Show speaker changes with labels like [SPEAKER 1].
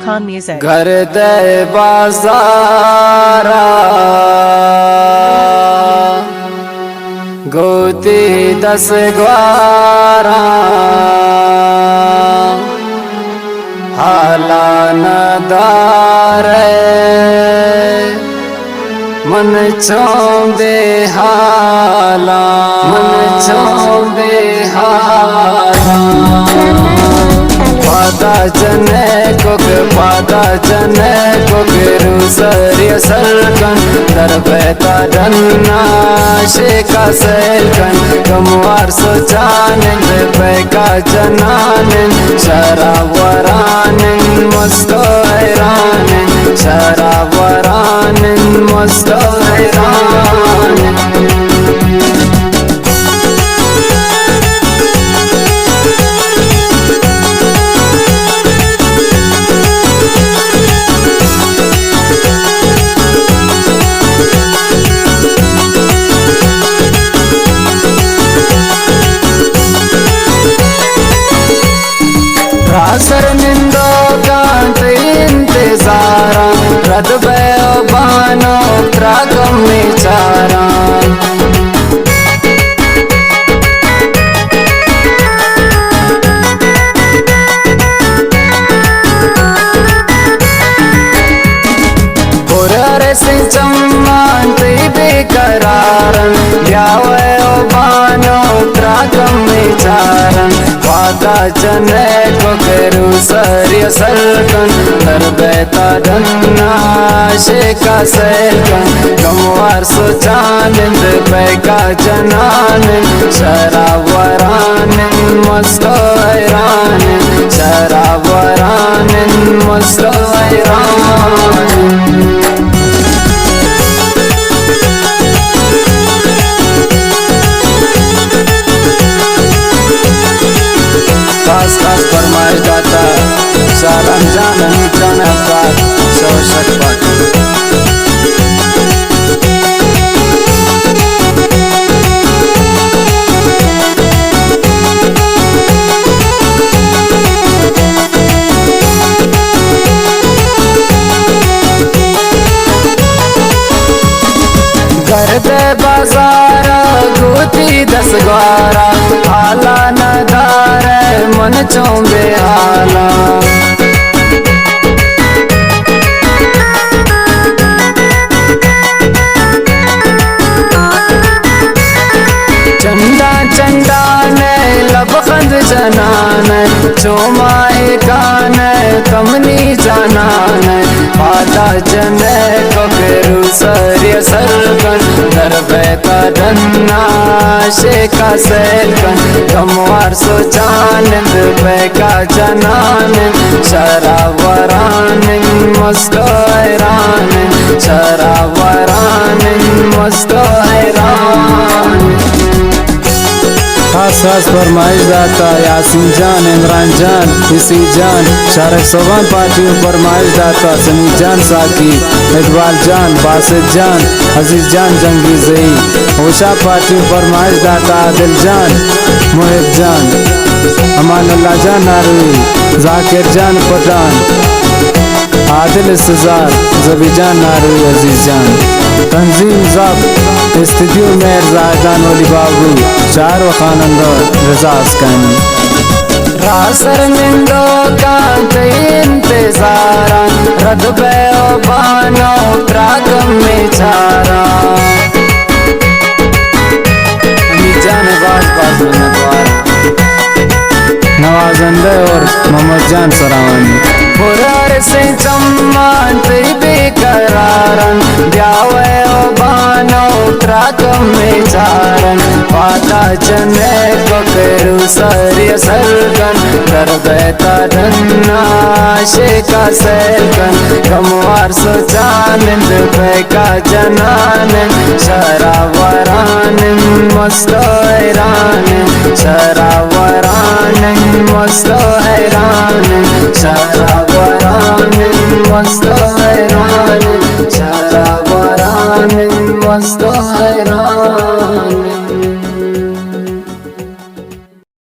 [SPEAKER 1] Khan Music.
[SPEAKER 2] घर दे बाजारा गोती 10 ग्वारा हाला नदारे मन चौंदे हाला पादा जने को रूसरिय सरकन दरबेता डन्ना शेका सैलकन कमवार सोचानिन बेका जनानिन शरावरानिन मस्तो हैरानिन शरावरानिन मस्तो हैरानिन रासर निंदो कांत इंतजारा रद बयो बानो त्रागम विचारा पुररे से चम्मान बेकरारन यावयो बानो त्रागम विचारन पादा जने को रूसरिय सरकन दरबेता डन्ना शेका सैलकन कमवार सोचानिन बेका जनानिन शरावरानिन मस्तो हैरानिन शरावरानिन मस्तो हैरानिन खास फरमाइश दाता शाह रमजान अमीजान अब्बास शौशत पाटी घर दे बाजारा गोती 10 ग्वारा हाला नदारे मन चौंबे हाला चंदा चंदा ने लबखंद जनान चोमाए कान कमनी जनान पादा जने को रूसरिय सरकन दरबेता डन्ना शेका सैलकन कमवार सोचानिन बेका जनानिन शरावरानिन मस्तो हैरानिन शरावरानिन मस्तो हैरानिन खास फरमाइश दाता यासीन जान इमरान जान इसी जान शारक सोबान पार्टी फरमाइश दाता समी जान साकी इकबाल जान बासित जान अजीज जान जंगी जई ओशा पार्टी फरमाइश दाता आदिल जान मोहिब जान अमानुल्लाह जान नारवी जाकिर जान पठान आदिल इस्तजार जबी जान नारवी अजीज जान तंजीम जब स्टूडियो में जायदान वली बाबू चार व खानंदर रजा अस्कानी रासर निंदो कांत इंतजारा रद बयो बानो त्रागम विचारा अमीजान बाज नवाजंदे और मोहम्मद जान सरावानी पुरार से चम्मान बेकरारन ब्यावयो बानो त्रागम विचारन पादा जने को रूसरिय सरकन दरबेता डन्ना शेका सैलकन कमवार सोचानिन बेका जनानिन शरावरानिन मस्तो हैरानिन शरावरानिन मस्तो हैरानिन शरावरानिन मस्तो हैरानिन शरावरानिन मस्तो हैरानिन